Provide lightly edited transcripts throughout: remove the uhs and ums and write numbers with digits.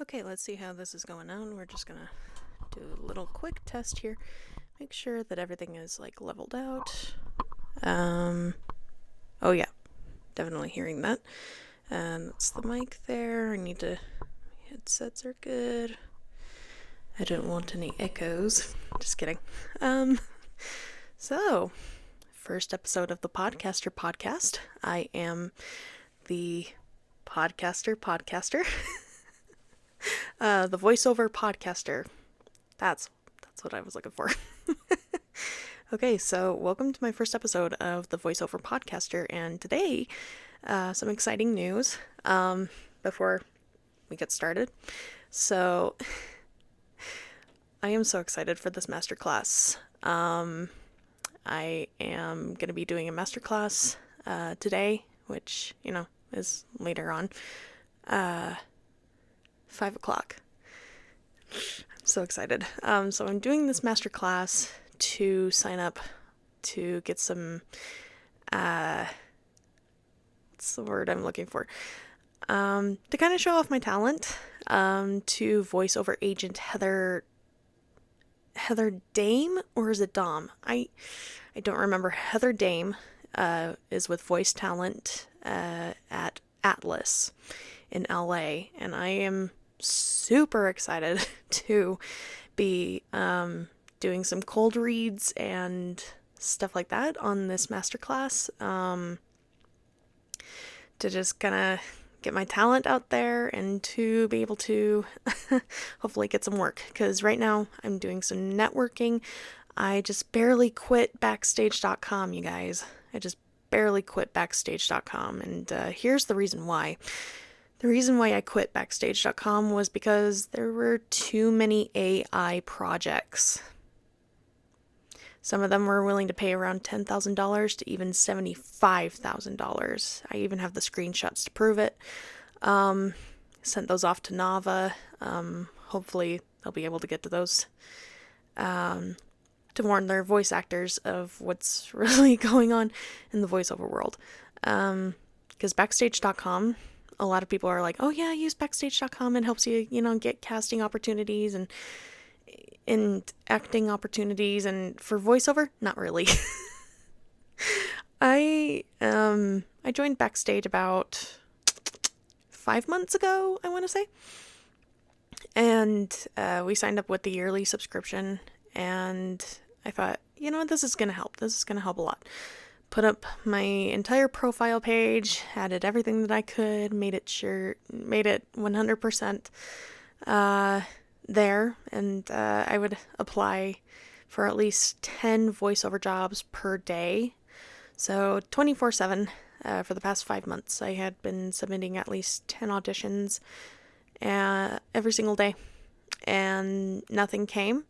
Okay, let's see how this is going on. We're just gonna do a little quick test here. Make sure that everything is leveled out. Oh yeah, definitely hearing that. And that's the mic there. Headsets are good. I don't want any echoes. Just kidding. Um, so, first episode of the Podcaster podcast. I am the podcaster. The voiceover podcaster. That's what I was looking for. Okay, so welcome to my first episode of the Voiceover Podcaster, and today, some exciting news before we get started. So, I am so excited for this masterclass. I am going to be doing a masterclass today, which, is later on, 5 o'clock. I'm so excited. So I'm doing this masterclass to sign up to get some, what's the word I'm looking for? To kind of show off my talent, to voiceover agent Heather Dame, or is it Dom? I don't remember. Heather Dame, is with Voice Talent, at Atlas in LA, and I am super excited to be, doing some cold reads and stuff like that on this masterclass, to just kind of get my talent out there and to be able to hopefully get some work, because right now I'm doing some networking. I just barely quit Backstage.com, you guys. I just barely quit Backstage.com, and here's the reason why. The reason why I quit Backstage.com was because there were too many AI projects. Some of them were willing to pay around $10,000 to even $75,000. I even have the screenshots to prove it. Sent those off to Nava. Hopefully they'll be able to get to those, to warn their voice actors of what's really going on in the voiceover world. Because Backstage.com, a lot of people are like, oh yeah, use Backstage.com, and helps you, get casting opportunities and acting opportunities, and for voiceover, not really. I joined Backstage about 5 months ago, I want to say, and we signed up with the yearly subscription, and I thought, this is gonna help. This is gonna help a lot. Put up my entire profile page, added everything that I could, made it 100% there, and I would apply for at least 10 voiceover jobs per day. So 24/7, for the past 5 months, I had been submitting at least 10 auditions every single day, and nothing came.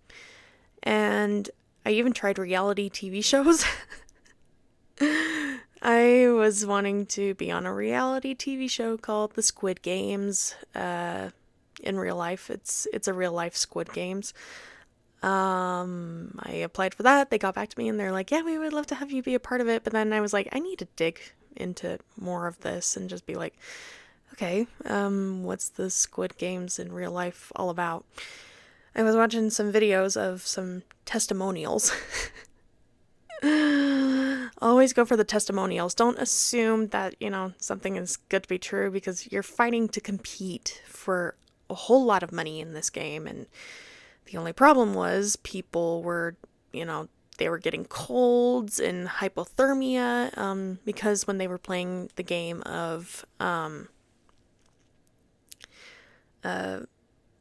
And I even tried reality TV shows. I was wanting to be on a reality TV show called The Squid Games. In real life, it's a real life Squid Games. I applied for that. They got back to me and they're like, yeah, we would love to have you be a part of it. But then I was like, I need to dig into more of this and just be like, okay, what's the Squid Games in real life all about? I was watching some videos of some testimonials. Always go for the testimonials. Don't assume that, something is good to be true, because you're fighting to compete for a whole lot of money in this game. And the only problem was people were, they were getting colds and hypothermia, because when they were playing the game of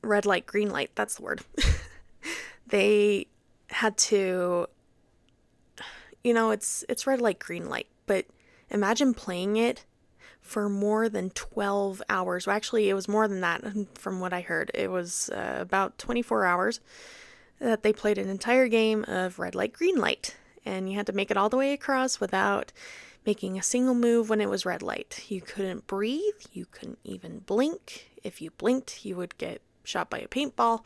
red light, green light, that's the word. They had to, it's red light, green light, but imagine playing it for more than 12 hours. Well, actually, it was more than that from what I heard. It was about 24 hours that they played an entire game of red light, green light. And you had to make it all the way across without making a single move when it was red light. You couldn't breathe. You couldn't even blink. If you blinked, you would get shot by a paintball.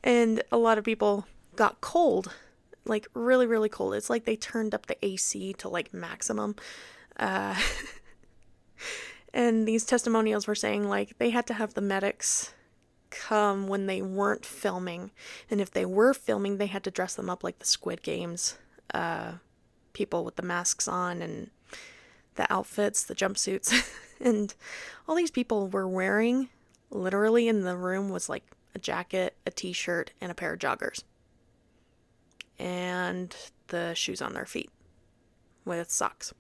And a lot of people got cold, like really, really cold. It's like they turned up the AC to like maximum. And these testimonials were saying, like, they had to have the medics come when they weren't filming. And if they were filming, they had to dress them up like the Squid Games people with the masks on and the outfits, the jumpsuits. And all these people were wearing, literally in the room, was like a jacket, a t-shirt, and a pair of joggers. And the shoes on their feet with socks.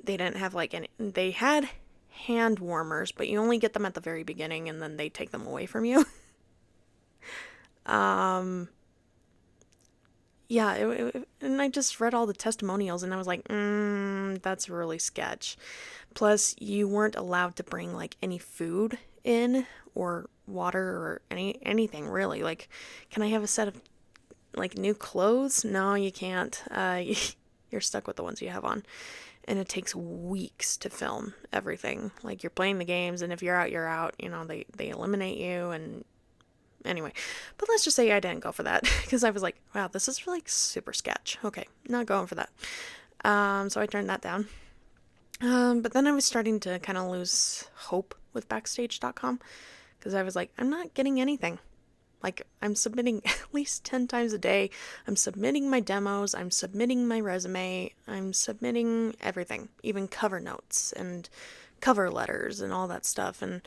They didn't have like any, they had hand warmers, but you only get them at the very beginning and then they take them away from you. Yeah, and I just read all the testimonials and I was like, that's really sketch. Plus, you weren't allowed to bring like any food in or water or anything really. Like, can I have a set of like new clothes? No, you can't. You're stuck with the ones you have on. And it takes weeks to film everything. Like, you're playing the games, and if you're out, you're out. You know, they eliminate you, and anyway. But let's just say I didn't go for that, because I was like, wow, this is like super sketch. Okay, not going for that. So I turned that down. But then I was starting to kind of lose hope with Backstage.com, because I was like, I'm not getting anything. Like, I'm submitting at least 10 times a day. I'm submitting my demos. I'm submitting my resume. I'm submitting everything, even cover notes and cover letters and all that stuff. And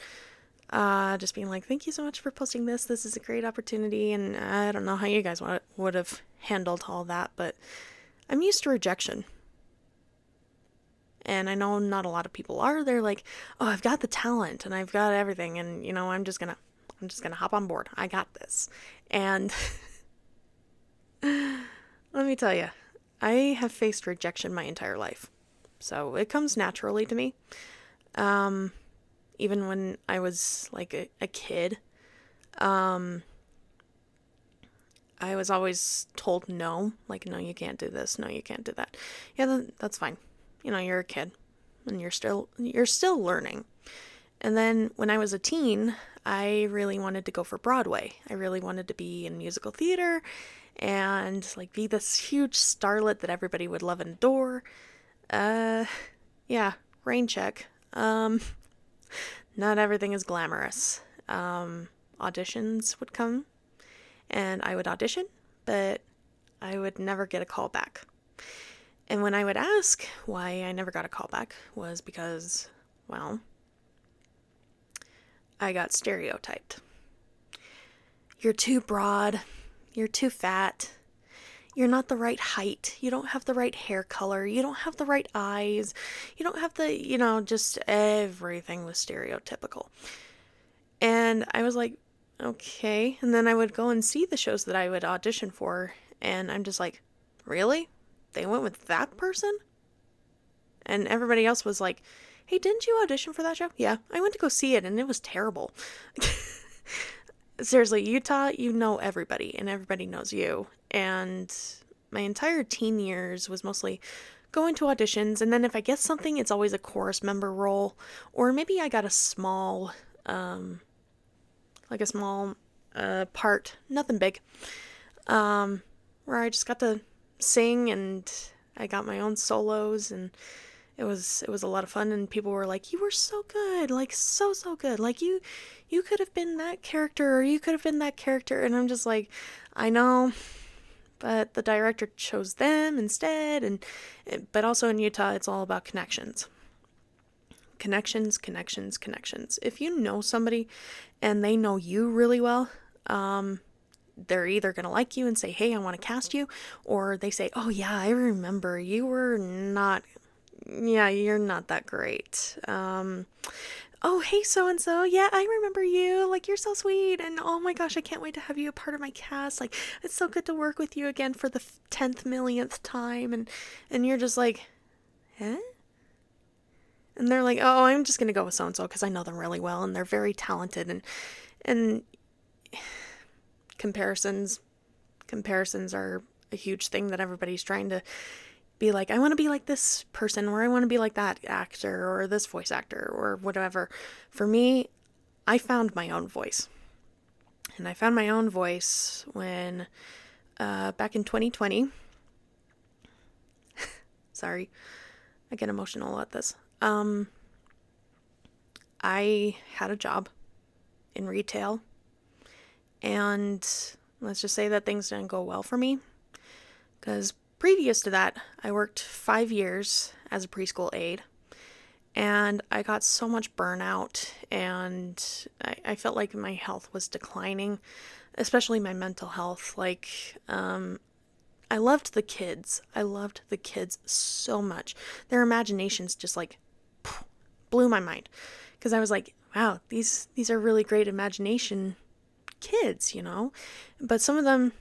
just being like, thank you so much for posting this. This is a great opportunity. And I don't know how you guys would have handled all that, but I'm used to rejection. And I know not a lot of people are. They're like, oh, I've got the talent and I've got everything. And, you know, I'm just going to hop on board. I got this. And let me tell you, I have faced rejection my entire life. So it comes naturally to me. Even when I was like a kid, I was always told no. Like, no, you can't do this. No, you can't do that. Yeah, that's fine. You know, you're a kid and you're still learning. And then when I was a teen, I really wanted to go for Broadway. I really wanted to be in musical theater and like be this huge starlet that everybody would love and adore. Yeah, rain check. Not everything is glamorous. Auditions would come and I would audition, but I would never get a call back. And when I would ask why I never got a call back was because, well, I got stereotyped. You're too broad. You're too fat. You're not the right height. You don't have the right hair color. You don't have the right eyes. You don't have the, you know, just everything was stereotypical. And I was like, okay. And then I would go and see the shows that I would audition for. And I'm just like, really? They went with that person? And everybody else was like, hey, didn't you audition for that show? Yeah, I went to go see it and it was terrible. Seriously, Utah, you know everybody and everybody knows you. And my entire teen years was mostly going to auditions. And then if I get something, it's always a chorus member role. Or maybe I got a small, part, nothing big, where I just got to sing and I got my own solos and it was a lot of fun, and people were like, you were so good, like so good, like you could have been that character or you could have been that character. And I'm just like, I know, but the director chose them instead. And but also in Utah, it's all about connections. Connections. If you know somebody and they know you really well, they're either going to like you and say, hey, I want to cast you, or they say, oh yeah, I remember you were not, yeah, you're not that great. Oh, hey, so-and-so, yeah, I remember you, like, you're so sweet, and oh my gosh, I can't wait to have you a part of my cast, like, it's so good to work with you again for the 10th millionth time. And you're just like, eh? And they're like, oh, I'm just going to go with so-and-so because I know them really well, and they're very talented, and comparisons are a huge thing that everybody's trying to be like, I want to be like this person, or I want to be like that actor, or this voice actor, or whatever. For me, I found my own voice. And I found my own voice when, back in 2020, sorry, I get emotional at this. I had a job in retail, and let's just say that things didn't go well for me, because previous to that, I worked 5 years as a preschool aide, and I got so much burnout, and I felt like my health was declining, especially my mental health. I loved the kids. I loved the kids so much. Their imaginations just like blew my mind, because I was like, wow, these are really great imagination kids, But some of them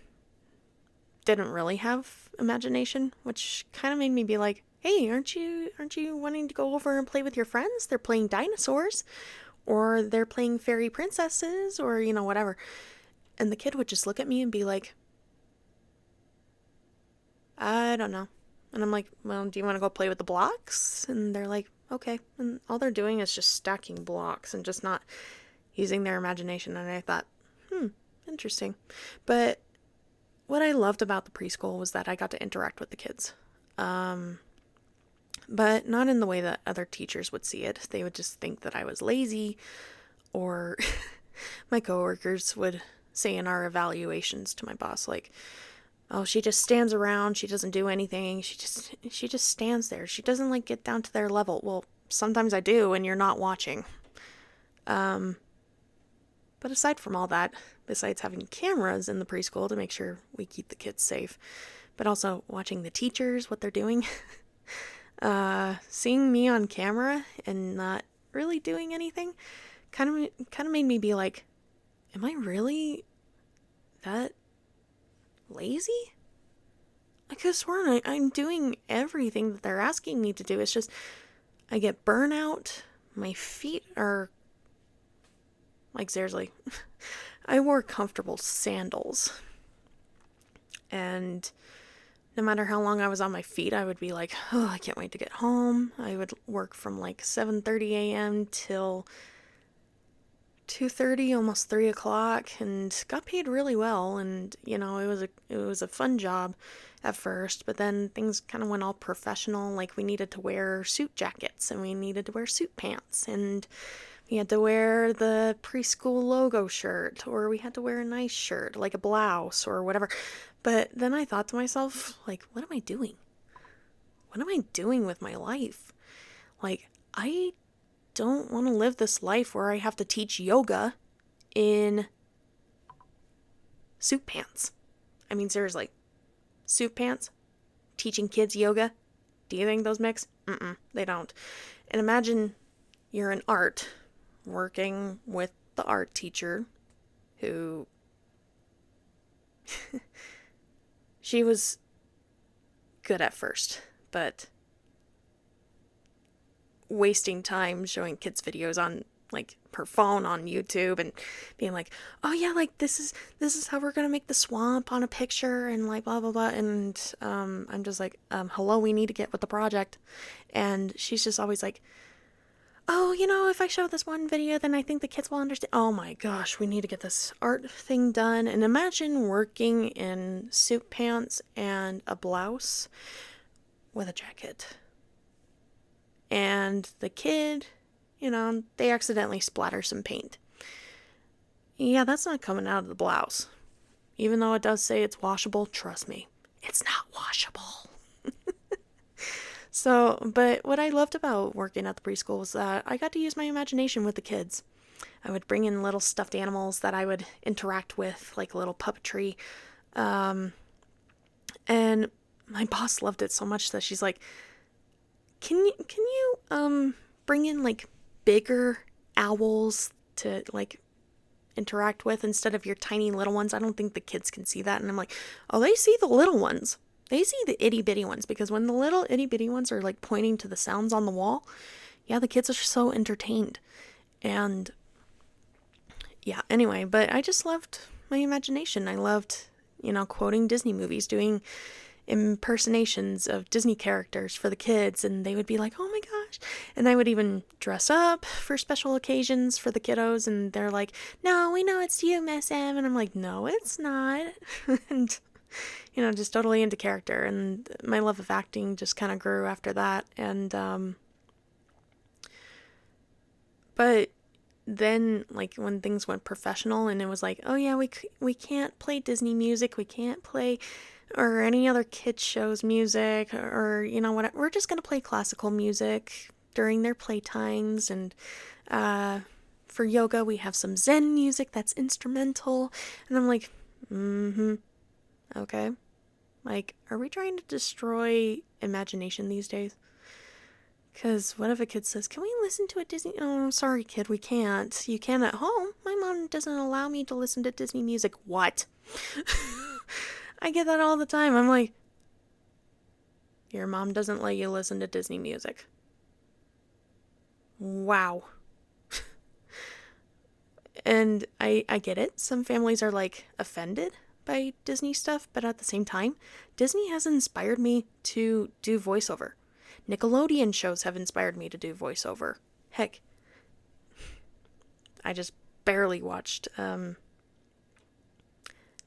didn't really have imagination, which kind of made me be like, hey, aren't you wanting to go over and play with your friends? They're playing dinosaurs, or they're playing fairy princesses, or whatever. And the kid would just look at me and be like, I don't know. And I'm like, well, do you want to go play with the blocks? And they're like, okay. And all they're doing is just stacking blocks and just not using their imagination. And I thought, interesting. But what I loved about the preschool was that I got to interact with the kids. But not in the way that other teachers would see it. They would just think that I was lazy, or my coworkers would say in our evaluations to my boss, like, oh, she just stands around, she doesn't do anything, she just stands there. She doesn't like get down to their level. Well, sometimes I do and you're not watching. But aside from all that, besides having cameras in the preschool to make sure we keep the kids safe, but also watching the teachers, what they're doing, seeing me on camera and not really doing anything kind of made me be like, am I really that lazy? I could have sworn I'm doing everything that they're asking me to do. It's just I get burnout. My feet are like, seriously. I wore comfortable sandals, and no matter how long I was on my feet, I would be like, oh, I can't wait to get home. I would work from like 7:30 a.m. till 2:30, almost 3 o'clock, and got paid really well. And it was a fun job at first, but then things kind of went all professional. Like, we needed to wear suit jackets, and we needed to wear suit pants, and we had to wear the preschool logo shirt, or we had to wear a nice shirt, like a blouse or whatever. But then I thought to myself, like, what am I doing? What am I doing with my life? Like, I don't want to live this life where I have to teach yoga in suit pants. I mean, seriously, suit pants, teaching kids yoga. Do you think those mix? They don't. And imagine you're in art, working with the art teacher who she was good at first, but wasting time showing kids videos on like her phone on YouTube and being like, oh yeah, like this is how we're gonna make the swamp on a picture, and like blah blah blah. And I'm just like, hello, we need to get with the project. And she's just always like, oh, if I show this one video, then I think the kids will understand. Oh my gosh, we need to get this art thing done. And imagine working in suit pants and a blouse with a jacket. And the kid, they accidentally splatter some paint. Yeah, that's not coming out of the blouse. Even though it does say it's washable, trust me, it's not washable. So, but what I loved about working at the preschool was that I got to use my imagination with the kids. I would bring in little stuffed animals that I would interact with, like little puppetry. And my boss loved it so much that she's like, Can you bring in like bigger owls to like interact with instead of your tiny little ones? I don't think the kids can see that. And I'm like, oh, they see the little ones. They see the itty bitty ones, because when the little itty bitty ones are like pointing to the sounds on the wall, yeah, the kids are so entertained. And yeah, anyway, but I just loved my imagination. I loved, quoting Disney movies, doing impersonations of Disney characters for the kids, and they would be like, oh my gosh. And I would even dress up for special occasions for the kiddos, and they're like, no, we know it's you, Miss M. And I'm like, no, it's not. And just totally into character, and my love of acting just kind of grew after that. And But then, like, when things went professional and it was like, oh yeah, we can't play Disney music, we can't play or any other kids shows music, or you know what, we're just gonna play classical music during their playtimes, and uh for yoga we have some Zen music that's instrumental. And I'm like, okay, like, are we trying to destroy imagination these days? Because what if a kid says, can we listen to a Disney? Oh, I'm sorry, kid, we can't. You can at home. My mom doesn't allow me to listen to Disney music. What? I get that all the time. I'm like, your mom doesn't let you listen to Disney music. Wow. And I get it. Some families are like offended by Disney stuff, but at the same time, Disney has inspired me to do voiceover. Nickelodeon shows have inspired me to do voiceover. Heck, I just barely watched the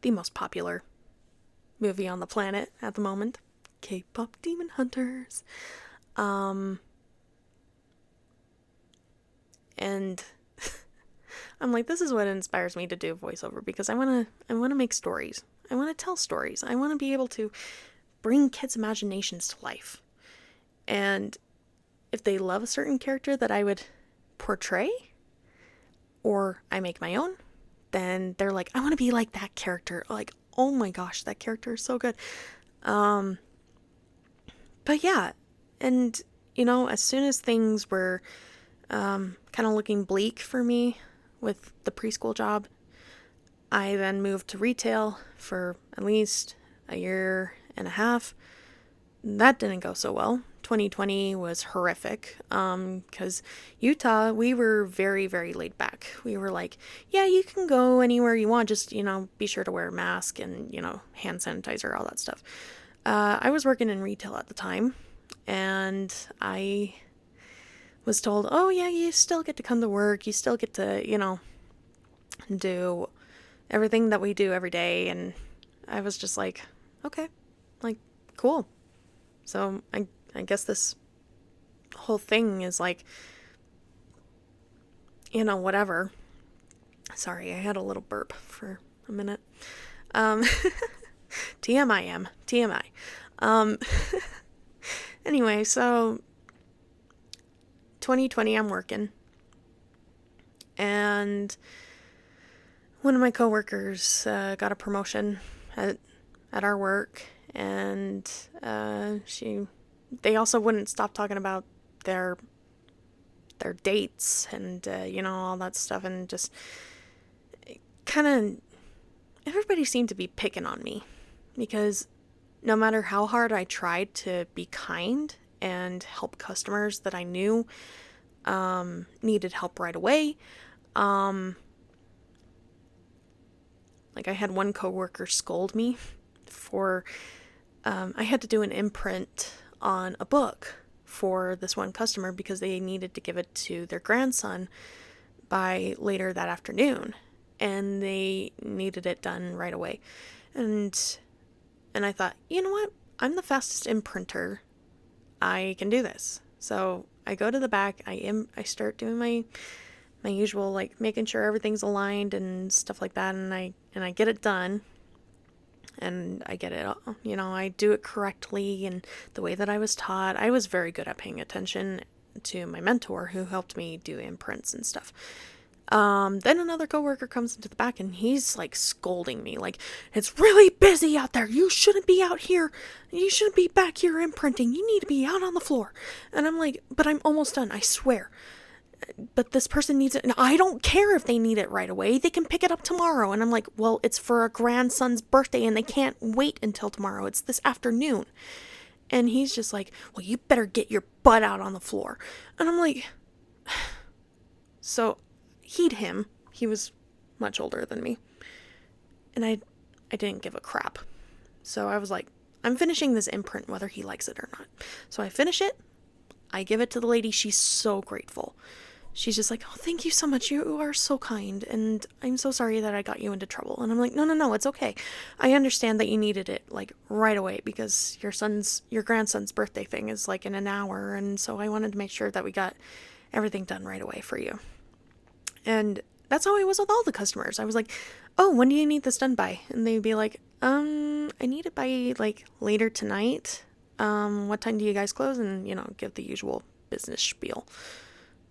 most popular movie on the planet at the moment, K-pop Demon Hunters. And I'm like, this is what inspires me to do voiceover, because I want to make stories. I want to tell stories. I want to be able to bring kids' imaginations to life. And if they love a certain character that I would portray, or I make my own, then they're like, I want to be like that character. Like, oh my gosh, that character is so good. But yeah, and you know, as soon as things were kind of looking bleak for me with the preschool job, I then moved to retail for at least a year and a half. That didn't go so well. 2020 was horrific, because Utah, we were very, very laid back. We were like, yeah, you can go anywhere you want, just, you know, be sure to wear a mask and, you know, hand sanitizer, all that stuff. I was working in retail at the time, and I was told, oh yeah, you still get to come to work, you still get to, you know, do everything that we do every day. And I was just like, okay, like, cool. So I guess this whole thing is like, you know, whatever. Sorry, I had a little burp for a minute. TMI. Anyway, so 2020 I'm working, and one of my coworkers got a promotion at our work, and they also wouldn't stop talking about their dates and you know, all that stuff, and just kind of everybody seemed to be picking on me, because no matter how hard I tried to be kind and help customers that I knew needed help right away, like I had one coworker scold me for I had to do an imprint on a book for this one customer because they needed to give it to their grandson by later that afternoon, and they needed it done right away. And I thought, you know what? I'm the fastest imprinter. I can do this. So I go to the back. I start doing my usual, like, making sure everything's aligned and stuff like that, and I get it done. And I get it, you know, I do it correctly and the way that I was taught. I was very good at paying attention to my mentor who helped me do imprints and stuff. Then another coworker comes into the back and he's like scolding me, like, it's really busy out there. You shouldn't be out here. You shouldn't be back here imprinting. You need to be out on the floor. And I'm like, but I'm almost done, I swear. But this person needs it, and I don't care if they need it right away. They can pick it up tomorrow. And I'm like, well, it's for a grandson's birthday and they can't wait until tomorrow. It's this afternoon. And he's just like, well, you better get your butt out on the floor. And I'm like, so heed him. He was much older than me. And I didn't give a crap. So I was like, I'm finishing this imprint whether he likes it or not. So I finish it. I give it to the lady. She's so grateful. She's just like, oh, thank you so much. You are so kind. And I'm so sorry that I got you into trouble. And I'm like, no, it's okay. I understand that you needed it like right away because your grandson's birthday thing is like in an hour. And so I wanted to make sure that we got everything done right away for you. And that's how I was with all the customers. I was like, oh, when do you need this done by? And they'd be like, I need it by like later tonight. What time do you guys close? And, give the usual business spiel.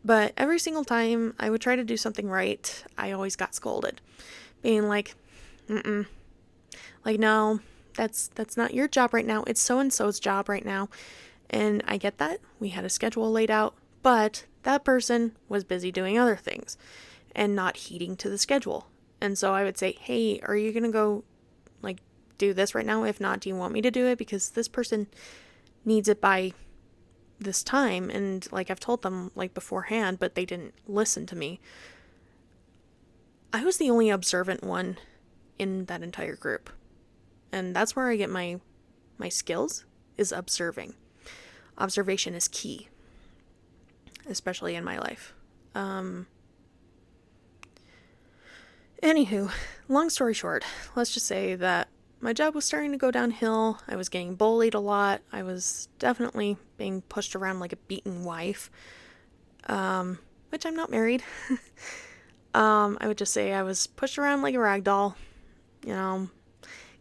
But every single time I would try to do something right, I always got scolded. Being like, like, no, that's not your job right now. It's so-and-so's job right now. And I get that. We had a schedule laid out, but that person was busy doing other things and not heeding to the schedule. And so I would say, hey, are you going to go like do this right now? If not, do you want me to do it? Because this person needs it by this time. And like I've told them like beforehand, but they didn't listen to me. I was the only observant one in that entire group. And that's where I get my skills, is observing. Observation is key, especially in my life. Anywho, long story short, let's just say that my job was starting to go downhill. I was getting bullied a lot. I was definitely being pushed around like a beaten wife, which I'm not married. I would just say I was pushed around like a rag doll,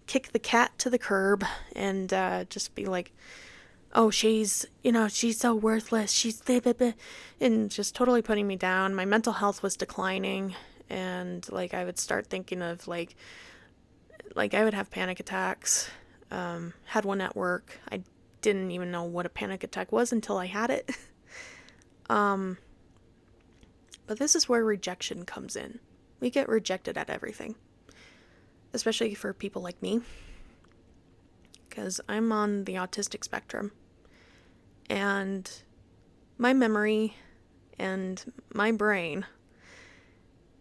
kick the cat to the curb and just be like, oh, she's so worthless. She's blah, blah, blah, and just totally putting me down. My mental health was declining. And like I would start thinking of like I would have panic attacks. Had one at work. I didn't even know what a panic attack was until I had it. But this is where rejection comes in. We get rejected at everything, especially for people like me, because I'm on the autistic spectrum, and my memory and my brain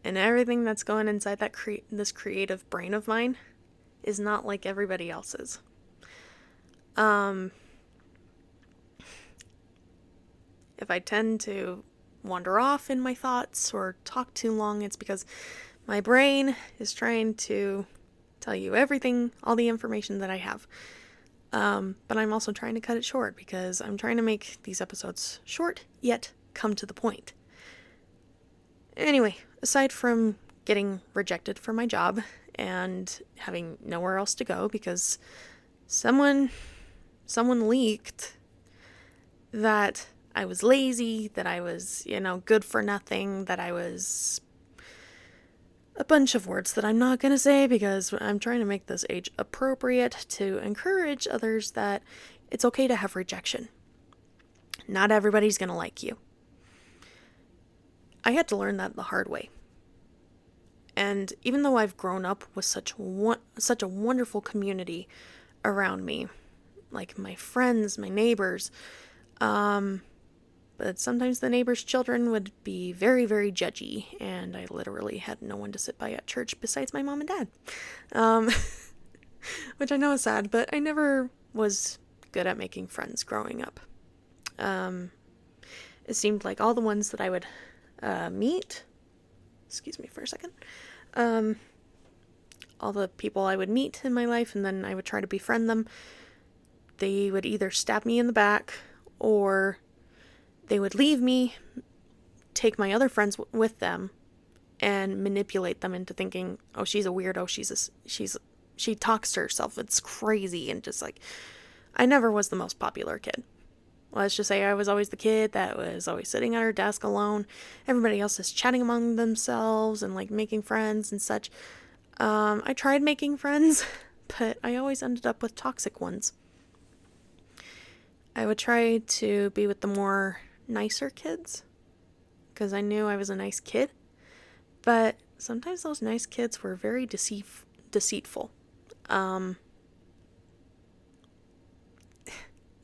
and everything that's going inside that this creative brain of mine is not like everybody else's. If I tend to wander off in my thoughts or talk too long, it's because my brain is trying to tell you everything, all the information that I have. But I'm also trying to cut it short because I'm trying to make these episodes short, yet come to the point. Anyway, aside from getting rejected from my job and having nowhere else to go because someone leaked that I was lazy, that I was, good for nothing, that I was a bunch of words that I'm not going to say because I'm trying to make this age appropriate to encourage others that it's okay to have rejection. Not everybody's going to like you. I had to learn that the hard way. And even though I've grown up with such a wonderful community around me, like my friends, my neighbors, but sometimes the neighbors' children would be very, very judgy, and I literally had no one to sit by at church besides my mom and dad. Which I know is sad, but I never was good at making friends growing up. It seemed like all the ones that I would meet, excuse me for a second, all the people I would meet in my life and then I would try to befriend them, they would either stab me in the back or they would leave me, take my other friends with them, and manipulate them into thinking, oh, she's a weirdo, she talks to herself, it's crazy, and just like, I never was the most popular kid. Let's just say I was always the kid that was always sitting at her desk alone. Everybody else is chatting among themselves and like making friends and such. I tried making friends, but I always ended up with toxic ones. I would try to be with the more nicer kids because I knew I was a nice kid. But sometimes those nice kids were very deceitful. It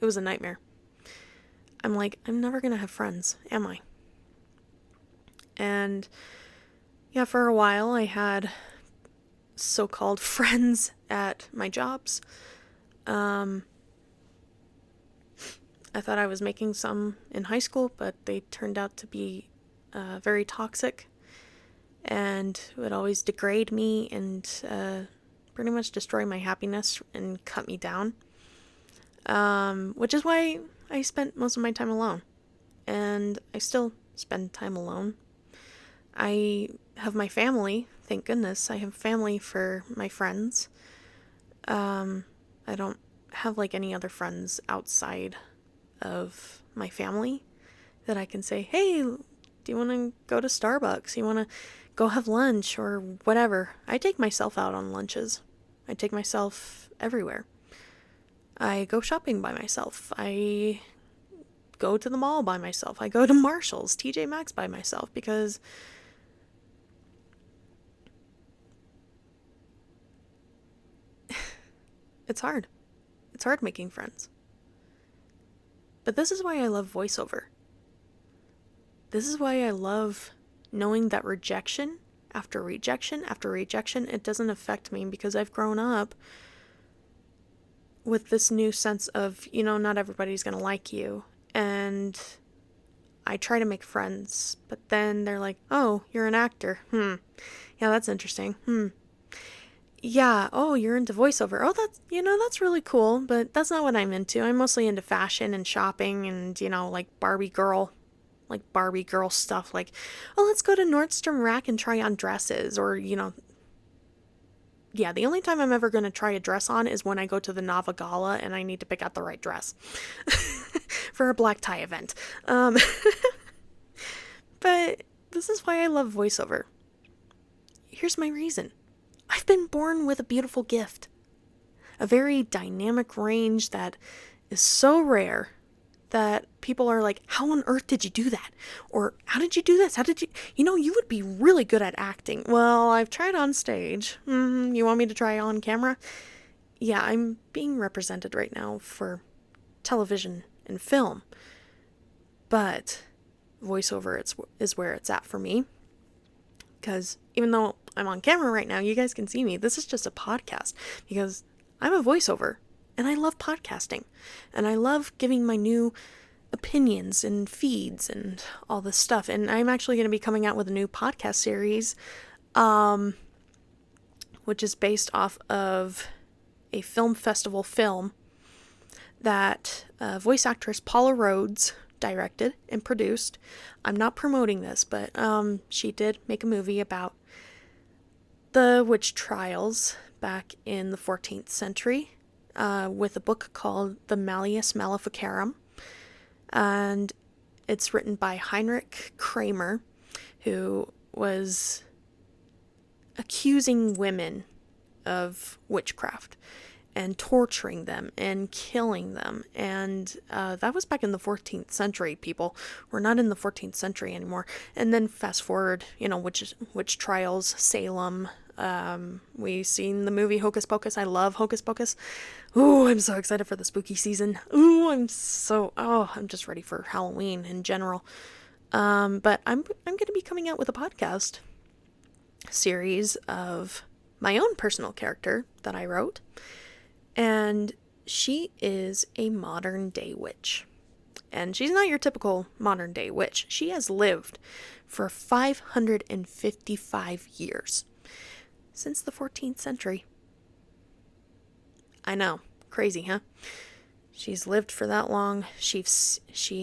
was a nightmare. I'm like, I'm never going to have friends, am I? And yeah, for a while I had so-called friends at my jobs. I thought I was making some in high school, but they turned out to be very toxic and would always degrade me and pretty much destroy my happiness and cut me down. Which is why I spent most of my time alone. And I still spend time alone. I have my family, thank goodness. I have family for my friends. I don't have like any other friends outside of my family that I can say, hey, do you want to go to Starbucks? You want to go have lunch or whatever? I take myself out on lunches. I take myself everywhere. I go shopping by myself. I go to the mall by myself. I go to Marshall's, TJ Maxx by myself because it's hard. It's hard making friends. But this is why I love voiceover. This is why I love knowing that rejection after rejection after rejection, it doesn't affect me because I've grown up with this new sense of, not everybody's going to like you. And I try to make friends, but then they're like, oh, you're an actor. Yeah, that's interesting. Yeah, oh, you're into voiceover. Oh, that's really cool, but that's not what I'm into. I'm mostly into fashion and shopping and, like Barbie girl stuff. Like, oh, let's go to Nordstrom Rack and try on dresses or, yeah, the only time I'm ever going to try a dress on is when I go to the Nava Gala and I need to pick out the right dress for a black tie event. But this is why I love voiceover. Here's my reason. I've been born with a beautiful gift. A very dynamic range that is so rare that people are like, how on earth did you do that? Or how did you do this? How did you, you would be really good at acting. Well, I've tried on stage. You want me to try on camera? Yeah, I'm being represented right now for television and film. But voiceover is where it's at for me. Because even though I'm on camera right now, you guys can see me. This is just a podcast because I'm a voiceover and I love podcasting and I love giving my new opinions and feeds and all this stuff. And I'm actually going to be coming out with a new podcast series, which is based off of a film festival film that voice actress Paula Rhodes directed and produced. I'm not promoting this, but she did make a movie about the witch trials back in the 14th century with a book called The Malleus Maleficarum. And it's written by Heinrich Kramer, who was accusing women of witchcraft and torturing them and killing them. And that was back in the 14th century, people. We're not in the 14th century anymore. And then fast forward, witch trials, Salem. We've seen the movie Hocus Pocus. I love Hocus Pocus. Ooh, I'm so excited for the spooky season. Ooh, I'm just ready for Halloween in general. But I'm going to be coming out with a podcast series of my own personal character that I wrote. And she is a modern day witch. And she's not your typical modern day witch. She has lived for 555 years. Since the 14th century. I know. Crazy, huh? She's lived for that long. She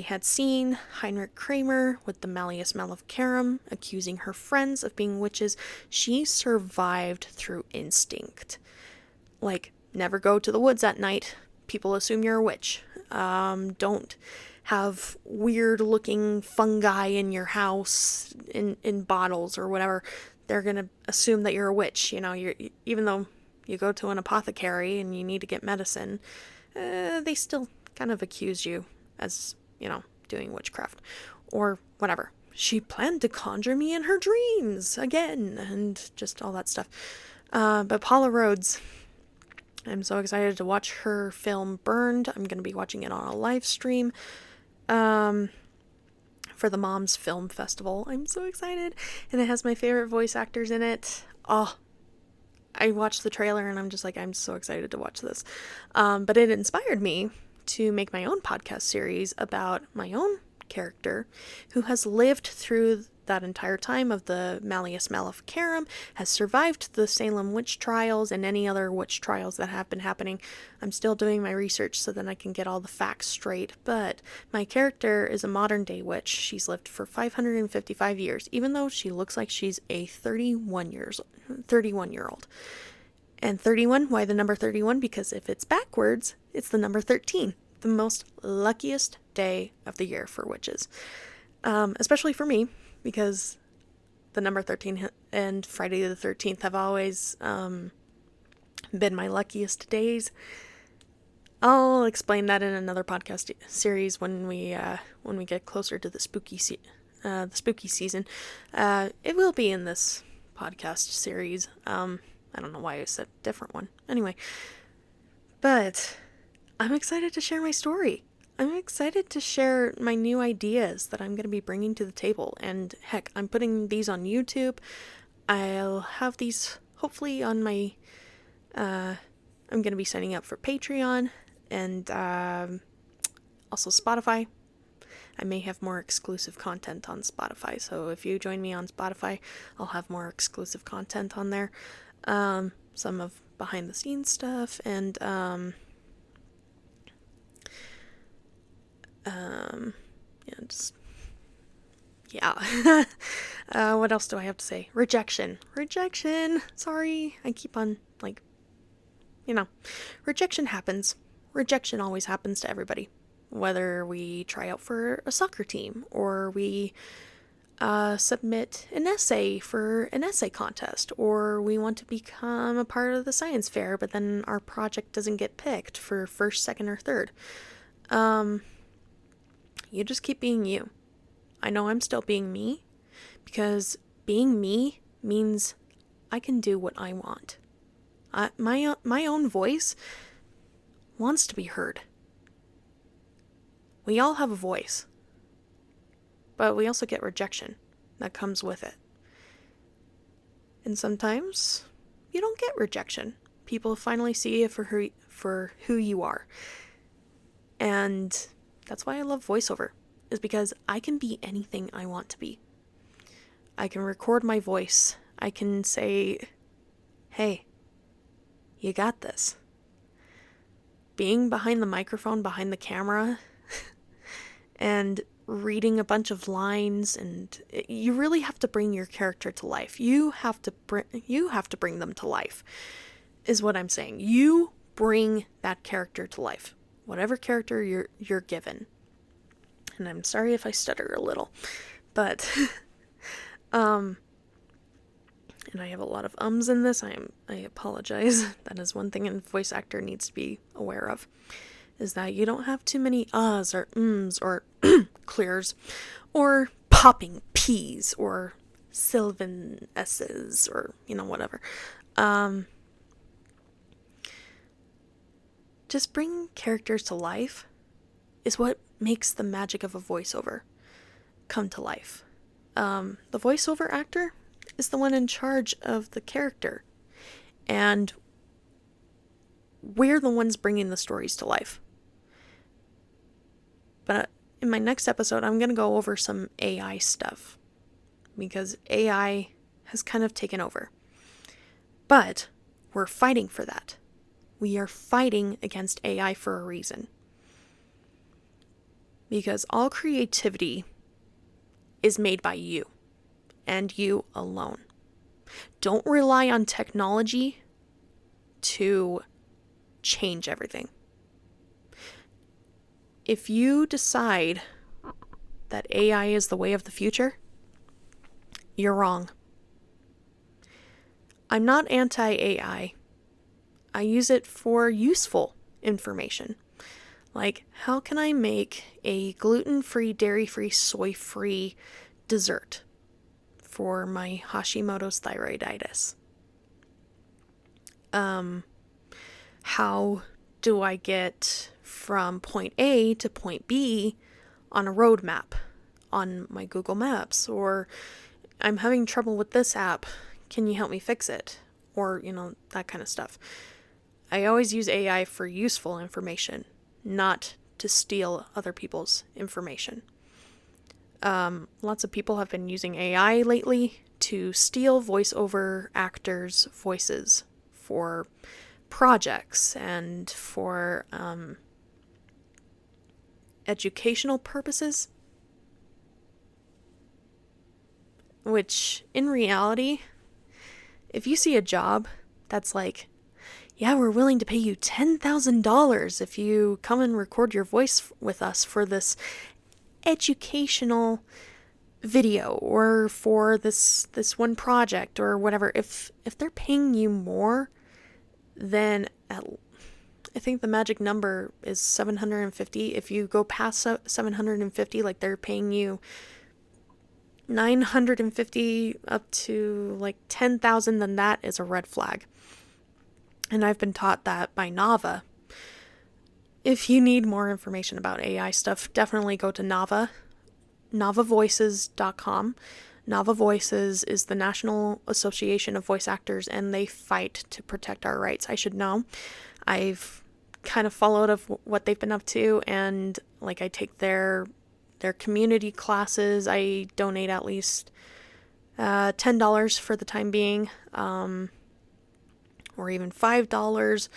had seen Heinrich Kramer with the Malleus Maleficarum accusing her friends of being witches. She survived through instinct. Like, never go to the woods at night. People assume you're a witch. Don't have weird looking fungi in your house in bottles or whatever. They're going to assume that you're a witch. Even though you go to an apothecary and you need to get medicine, they still kind of accuse you as, doing witchcraft or whatever. She planned to conjure me in her dreams again and just all that stuff. But Paula Rhodes, I'm so excited to watch her film Burned. I'm going to be watching it on a live stream for the Moms Film Festival. I'm so excited. And it has my favorite voice actors in it. Oh, I watched the trailer and I'm just like, I'm so excited to watch this. But it inspired me to make my own podcast series about my own character who has lived through that entire time of the Malleus Maleficarum, has survived the Salem witch trials and any other witch trials that have been happening. I'm still doing my research so that I can get all the facts straight, but my character is a modern day witch. She's lived for 555 years, even though she looks like she's a 31-year-old. And 31, why the number 31? Because if it's backwards, it's the number 13, the most luckiest day of the year for witches. Especially for me, because the number 13 and Friday the 13th have always been my luckiest days. I'll explain that in another podcast series when we get closer to the spooky season. It will be in this podcast series. I don't know why I said a different one. Anyway, but I'm excited to share my story. I'm excited to share my new ideas that I'm going to be bringing to the table. And heck, I'm putting these on YouTube. I'll have these hopefully on my, I'm going to be signing up for Patreon and also Spotify. I may have more exclusive content on Spotify. So if you join me on Spotify, I'll have more exclusive content on there. Some of behind the scenes stuff and what else do I have to say? Rejection. Sorry, I keep on rejection happens. Rejection always happens to everybody, whether we try out for a soccer team or we submit an essay for an essay contest, or we want to become a part of the science fair, but then our project doesn't get picked for first, second, or third. You just keep being you. I know I'm still being me, because being me means I can do what I want. My own voice wants to be heard. We all have a voice. But we also get rejection that comes with it. And sometimes you don't get rejection. People finally see you for who you are. And that's why I love voiceover, is because I can be anything I want to be. I can record my voice. I can say, hey, you got this. Being behind the microphone, behind the camera, and reading a bunch of lines, and you really have to bring your character to life. You have to bring them to life, is what I'm saying. You bring that character to life, whatever character you're given. And I'm sorry if I stutter a little, but and I have a lot of ums in this. I apologize. That is one thing a voice actor needs to be aware of, is that you don't have too many uhs or ums or clears or popping P's or Sylvan S's or, whatever. Just bring characters to life is what makes the magic of a voiceover come to life. The voiceover actor is the one in charge of the character, and we're the ones bringing the stories to life. But in my next episode, I'm going to go over some AI stuff, because AI has kind of taken over. But we're fighting for that. We are fighting against AI for a reason. Because all creativity is made by you, and you alone. Don't rely on technology to change everything. If you decide that AI is the way of the future, you're wrong. I'm not anti-AI. I use it for useful information. Like, how can I make a gluten-free, dairy-free, soy-free dessert for my Hashimoto's thyroiditis? How do I get from point A to point B on a road map on my Google Maps? Or I'm having trouble with this app. Can you help me fix it? Or, that kind of stuff. I always use AI for useful information, not to steal other people's information. Lots of people have been using AI lately to steal voiceover actors' voices for projects and for educational purposes. Which, in reality, if you see a job that's like, yeah, we're willing to pay you $10,000 if you come and record your voice with us for this educational video or for this one project or whatever, if they're paying you more than I think the magic number is 750. If you go past 750, like they're paying you 950 up to like 10,000, then that is a red flag. And I've been taught that by Nava. If you need more information about AI stuff, definitely go to Nava, navavoices.com. Nava Voices is the National Association of Voice Actors, and they fight to protect our rights. I should know. I've kind of followed of what they've been up to, and like I take their community classes. I donate at least $10 for the time being, or even $5.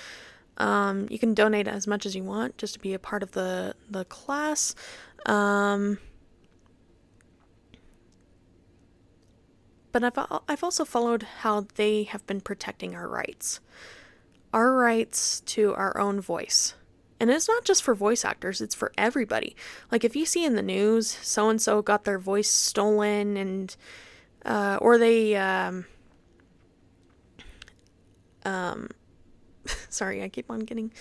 You can donate as much as you want just to be a part of the class. But I've also followed how they have been protecting our rights to our own voice. And it's not just for voice actors, it's for everybody. Like if you see in the news, so-and-so got their voice stolen and, or they, sorry, I keep on getting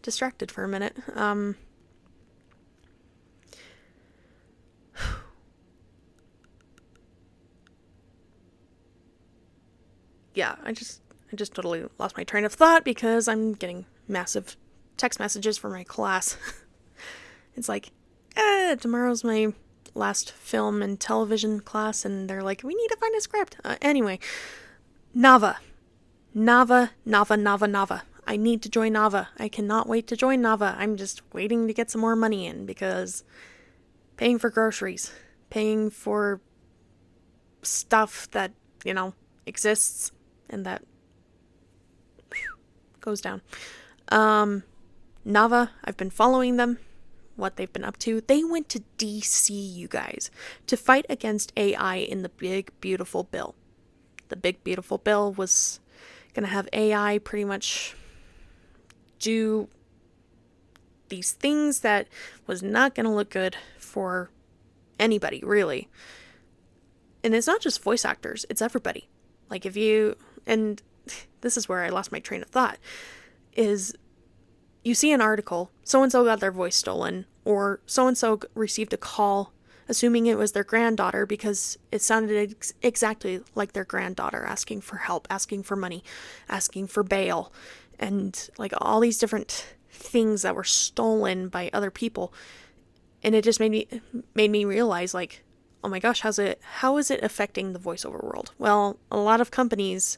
distracted for a minute. Yeah, I just totally lost my train of thought because I'm getting massive text messages for my class. It's like, tomorrow's my last film and television class, and they're like, we need to find a script. Anyway, Nava. I need to join Nava. I cannot wait to join Nava. I'm just waiting to get some more money in because paying for groceries, paying for stuff that, exists and that goes down. Nava, I've been following them, what they've been up to. They went to DC, you guys, to fight against AI in the Big Beautiful Bill. The Big Beautiful Bill was going to have AI pretty much do these things that was not going to look good for anybody, really. And it's not just voice actors, it's everybody. Like if you, and this is where I lost my train of thought, is you see an article, so-and-so got their voice stolen, or so-and-so received a call assuming it was their granddaughter because it sounded exactly like their granddaughter, asking for help, asking for money, asking for bail, and like all these different things that were stolen by other people. And it just made me realize, like, oh my gosh, how is it affecting the voiceover world? Well, a lot of companies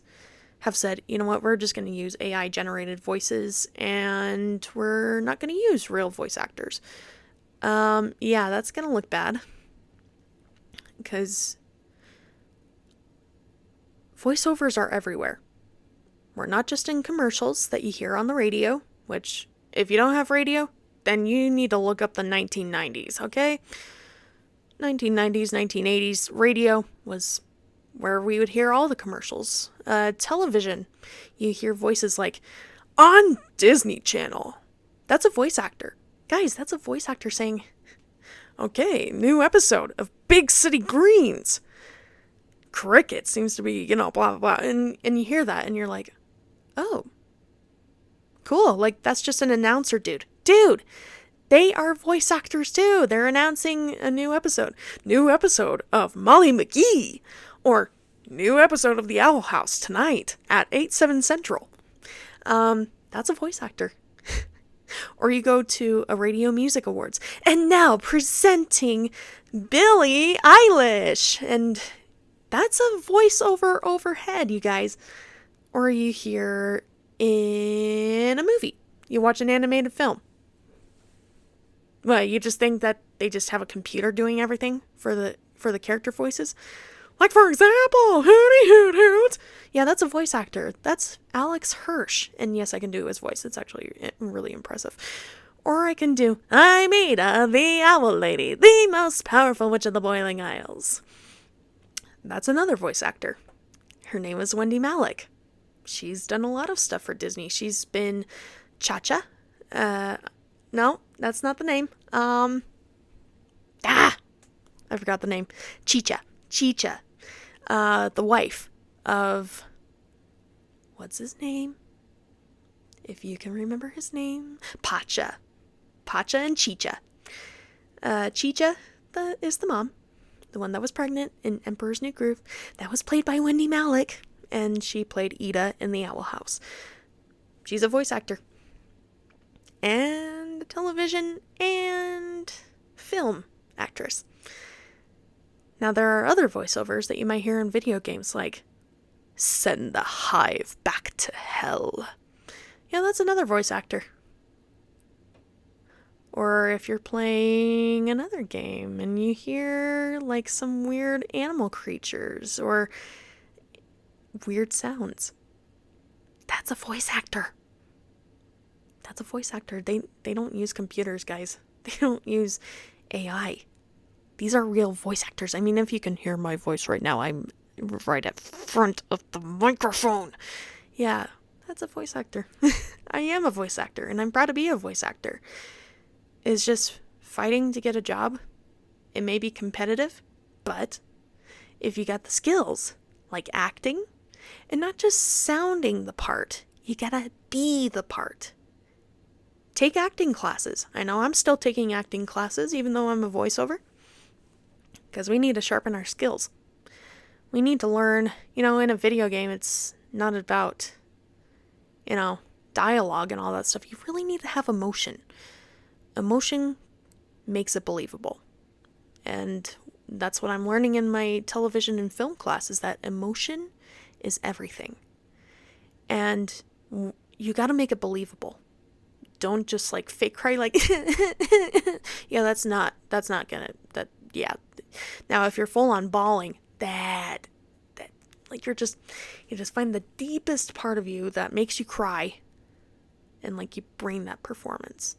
have said, you know what, we're just going to use AI generated voices and we're not going to use real voice actors. Yeah, that's going to look bad because voiceovers are everywhere. We're not just in commercials that you hear on the radio, which if you don't have radio, then you need to look up the 1990s, okay? 1990s, 1980s, radio was where we would hear all the commercials. Television, you hear voices like, on Disney Channel. That's a voice actor. Guys, that's a voice actor saying, okay, new episode of Big City Greens. Cricket seems to be, blah, blah, blah. And you hear that and you're like, oh, cool. Like, that's just an announcer, dude. Dude, they are voice actors too. They're announcing a new episode. New episode of Molly McGee. Or new episode of The Owl House tonight at 8/7 Central. That's a voice actor. Or you go to a Radio Music Awards. And now presenting Billie Eilish. And that's a voiceover overhead, you guys. Or you hear in a movie. You watch an animated film. Well, you just think that they just have a computer doing everything for the character voices. Like, for example, hooty hoot hoot. Yeah, that's a voice actor. That's Alex Hirsch. And yes, I can do his voice. It's actually really impressive. Or I can do, I'm Ada, the Owl Lady, the most powerful witch of the Boiling Isles. That's another voice actor. Her name is Wendy Malick. She's done a lot of stuff for Disney. She's been Cha-Cha. No, that's not the name. I forgot the name. Chicha. The wife of, what's his name? If you can remember his name. Pacha and Chicha. Chicha is the mom. The one that was pregnant in Emperor's New Groove. That was played by Wendy Malick. And she played Ida in The Owl House. She's a voice actor. And television and film actress. Now, there are other voiceovers that you might hear in video games, like, send the hive back to hell. Yeah, that's another voice actor. Or if you're playing another game and you hear, like, some weird animal creatures or weird sounds. That's a voice actor. That's a voice actor. They don't use computers, guys. They don't use AI. These are real voice actors. I mean, if you can hear my voice right now, I'm right at front of the microphone. Yeah, that's a voice actor. I am a voice actor, and I'm proud to be a voice actor. It's just fighting to get a job. It may be competitive, but if you got the skills, like acting, and not just sounding the part, you gotta be the part. Take acting classes. I know I'm still taking acting classes, even though I'm a voiceover. Because we need to sharpen our skills. We need to learn, in a video game, it's not about, dialogue and all that stuff. You really need to have emotion. Emotion makes it believable. And that's what I'm learning in my television and film class, is that emotion is everything. And you got to make it believable. Don't just fake cry yeah, that's not gonna, yeah. Now, if you're full on bawling, that you just find the deepest part of you that makes you cry, and you bring that performance.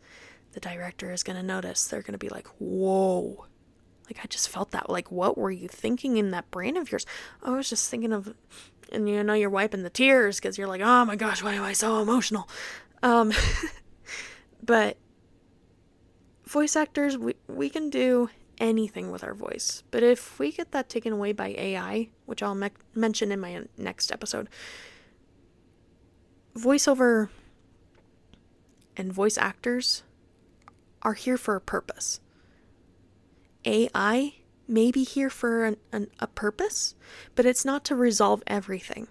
The director is gonna notice. They're gonna be like, whoa, I just felt that. What were you thinking in that brain of yours? I was just thinking of, and you're wiping the tears because you're like, oh my gosh, why am I so emotional? But voice actors, we can do anything with our voice. But if we get that taken away by AI, which I'll mention in my next episode, voiceover and voice actors are here for a purpose. AI may be here for a purpose, but it's not to resolve everything.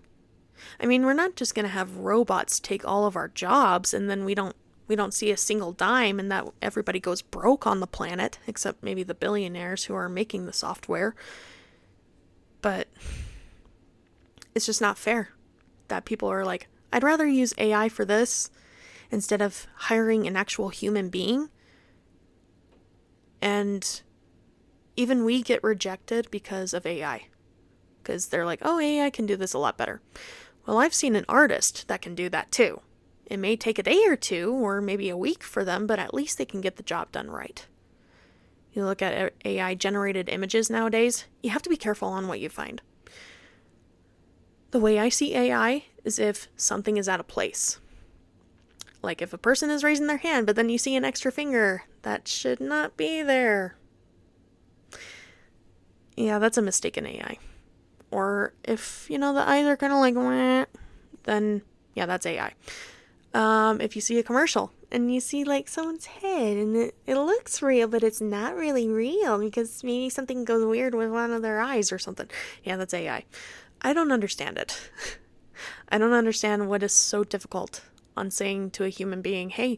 I mean, we're not just going to have robots take all of our jobs and then we don't see a single dime and that everybody goes broke on the planet, except maybe the billionaires who are making the software. But it's just not fair that people are like, I'd rather use AI for this instead of hiring an actual human being. And even we get rejected because of AI. Because they're like, oh, AI can do this a lot better. Well, I've seen an artist that can do that too. It may take a day or two, or maybe a week for them, but at least they can get the job done right. You look at AI-generated images nowadays, you have to be careful on what you find. The way I see AI is if something is out of place. Like if a person is raising their hand, but then you see an extra finger, that should not be there. Yeah, that's a mistake in AI. Or if, the eyes are kind of wah, then yeah, that's AI. If you see a commercial and you see someone's head and it looks real, but it's not really real because maybe something goes weird with one of their eyes or something. Yeah, that's AI. I don't understand it. I don't understand what is so difficult on saying to a human being, hey,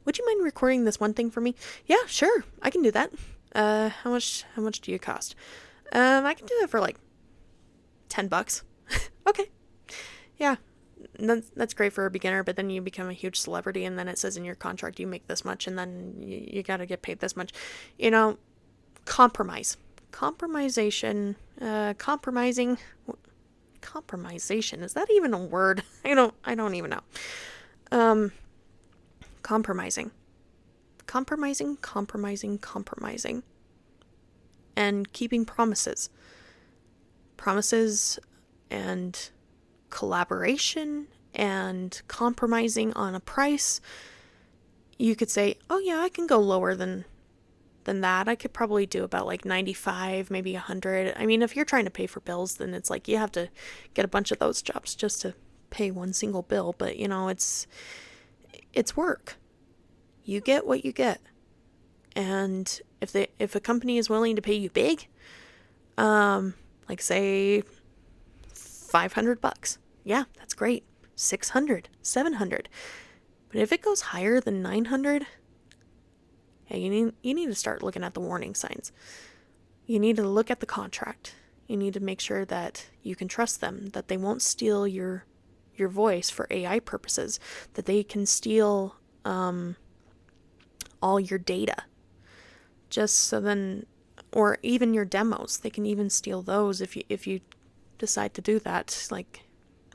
would you mind recording this one thing for me? Yeah, sure. I can do that. How much do you cost? I can do it for $10. Okay. Yeah. that's great for a beginner, but then you become a huge celebrity, and then it says in your contract you make this much, and then you got to get paid this much. Compromise. Compromisation. Compromisation. Is that even a word? I don't even know. Compromising. Compromising. And keeping promises. Promises and collaboration and compromising on a price. You could say, oh yeah, I can go lower than that. I could probably do about like 95, maybe 100. I mean, if you're trying to pay for bills, then it's like you have to get a bunch of those jobs just to pay one single bill. But it's work. You get what you get. And if a company is willing to pay you big, like say $500, yeah, that's great. 600, 700. But if it goes higher than 900, hey, you need to start looking at the warning signs. You need to look at the contract. You need to make sure that you can trust them, that they won't steal your voice for AI purposes, that they can steal all your data. Just so then, or even your demos, they can even steal those if you decide to do that. Like,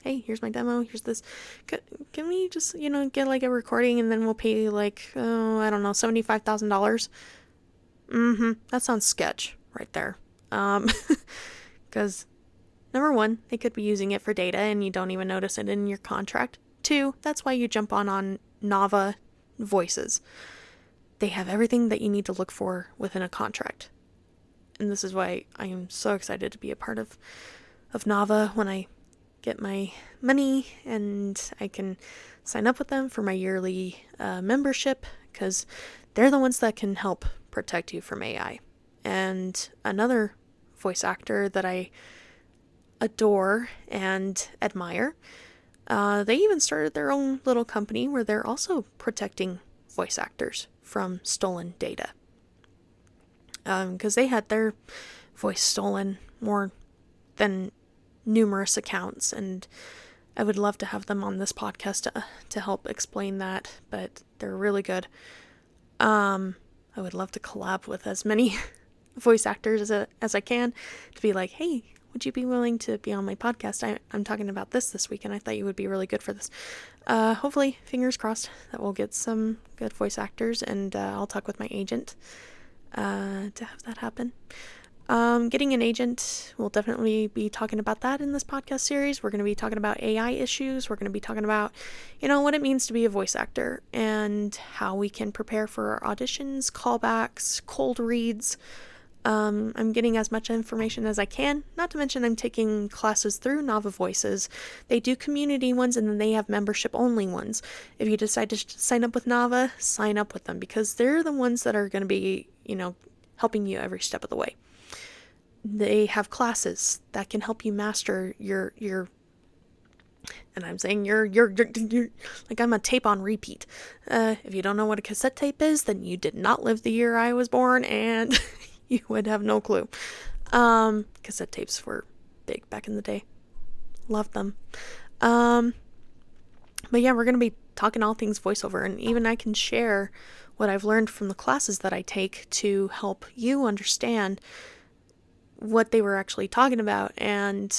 hey, here's my demo, here's this. Can we just, get like a recording and then we'll pay you like, I don't know, $75,000? That sounds sketch right there. Because number one, they could be using it for data and you don't even notice it in your contract. Two, that's why you jump on Nava Voices. They have everything that you need to look for within a contract. And this is why I am so excited to be a part of Nava when I get my money and I can sign up with them for my yearly membership, because they're the ones that can help protect you from AI. And another voice actor that I adore and admire, they even started their own little company where they're also protecting voice actors from stolen data. Because they had their voice stolen more than numerous accounts, and I would love to have them on this podcast to help explain that, but they're really good. I would love to collab with as many voice actors as I can, to be like, hey, would you be willing to be on my podcast? I'm talking about this week, and I thought you would be really good for this. Hopefully, fingers crossed, that we'll get some good voice actors, and I'll talk with my agent to have that happen. Getting an agent, we'll definitely be talking about that in this podcast series. We're going to be talking about AI issues. We're going to be talking about, what it means to be a voice actor and how we can prepare for our auditions, callbacks, cold reads. I'm getting as much information as I can, not to mention I'm taking classes through Nava Voices. They do community ones, and then they have membership only ones. If you decide to sign up with Nava, sign up with them, because they're the ones that are going to be, helping you every step of the way. They have classes that can help you master your and I'm saying you're like I'm a tape on repeat. If you don't know what a cassette tape is, then you did not live the year I was born, and you would have no clue. Cassette tapes were big back in the day. Loved them. But yeah, we're going to be talking all things voiceover, and even I can share what I've learned from the classes that I take to help you understand what they were actually talking about. And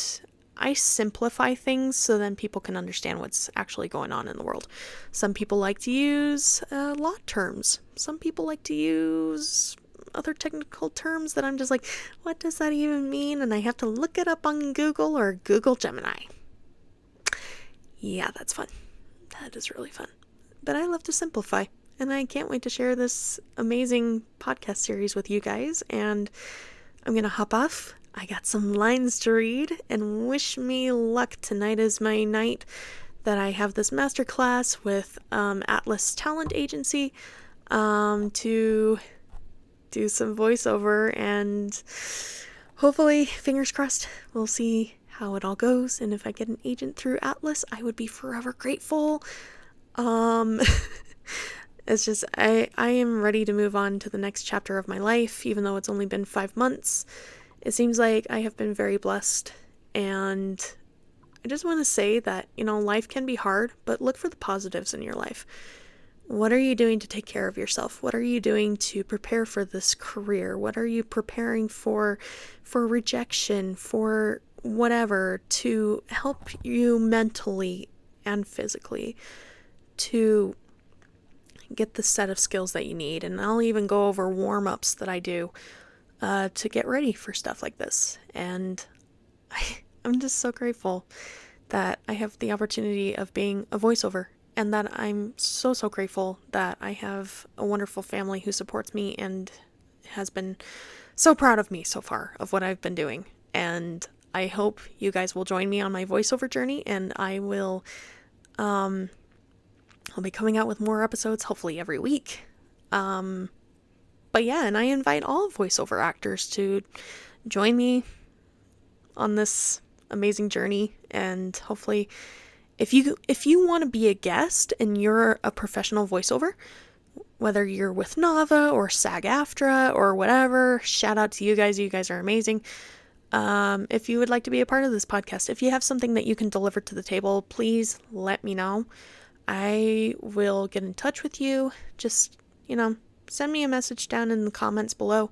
I simplify things so then people can understand what's actually going on in the world. Some people like to use law terms. Some people like to use other technical terms that I'm just like, what does that even mean? And I have to look it up on Google or Google Gemini. Yeah, that's fun. That is really fun. But I love to simplify. And I can't wait to share this amazing podcast series with you guys. And I'm going to hop off. I got some lines to read, and wish me luck. Tonight is my night that I have this masterclass with Atlas Talent Agency to do some voiceover, and hopefully, fingers crossed, we'll see how it all goes. And if I get an agent through Atlas, I would be forever grateful. It's just, I am ready to move on to the next chapter of my life, even though it's only been 5 months. It seems like I have been very blessed, and I just want to say that, life can be hard, but look for the positives in your life. What are you doing to take care of yourself? What are you doing to prepare for this career? What are you preparing for rejection, for whatever, to help you mentally and physically to get the set of skills that you need? And I'll even go over warm-ups that I do to get ready for stuff like this. And I'm just so grateful that I have the opportunity of being a voiceover, and that I'm so grateful that I have a wonderful family who supports me and has been so proud of me so far of what I've been doing. And I hope you guys will join me on my voiceover journey, and I'll be coming out with more episodes, hopefully every week. But yeah, and I invite all voiceover actors to join me on this amazing journey, and hopefully if you want to be a guest and you're a professional voiceover, whether you're with NAVA or SAG-AFTRA or whatever, shout out to you guys. You guys are amazing. If you would like to be a part of this podcast, if you have something that you can deliver to the table, please let me know. I will get in touch with you. Just, send me a message down in the comments below.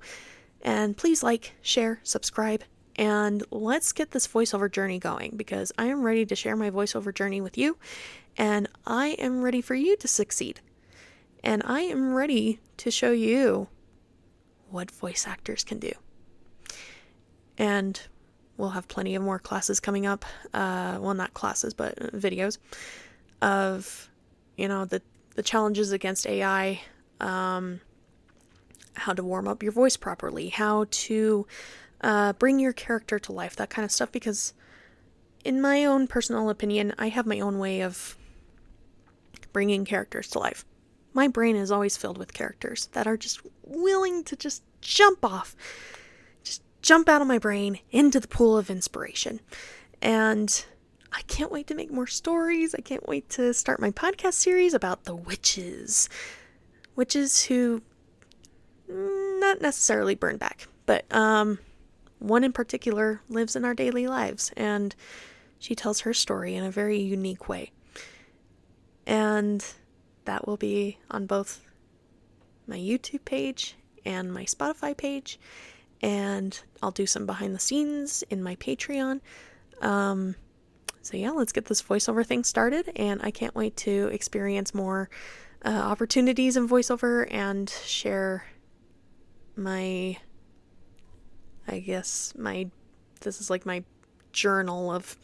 And please like, share, subscribe, and let's get this voiceover journey going, because I am ready to share my voiceover journey with you, and I am ready for you to succeed. And I am ready to show you what voice actors can do. And we'll have plenty of more classes coming up. Well, not classes, but videos of, the challenges against AI, how to warm up your voice properly, how to bring your character to life, that kind of stuff. Because in my own personal opinion, I have my own way of bringing characters to life. My brain is always filled with characters that are just willing to just jump out of my brain into the pool of inspiration. And I can't wait to make more stories. I can't wait to start my podcast series about the witches. Witches who not necessarily burn back, but one in particular lives in our daily lives, and she tells her story in a very unique way. And that will be on both my YouTube page and my Spotify page, and I'll do some behind the scenes in my Patreon. So yeah, let's get this voiceover thing started, and I can't wait to experience more opportunities in voiceover and share this is like my journal of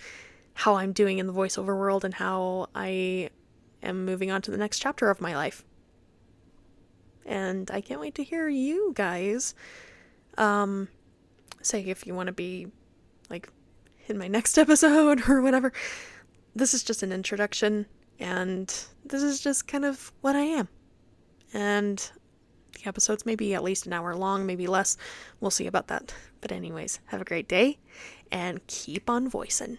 how I'm doing in the voiceover world and how I am moving on to the next chapter of my life. And I can't wait to hear you guys say if you want to be like in my next episode or whatever. This is just an introduction, and this is just kind of what I am. And the episodes may be at least an hour long, maybe less. We'll see about that. But anyways, have a great day and keep on voicing.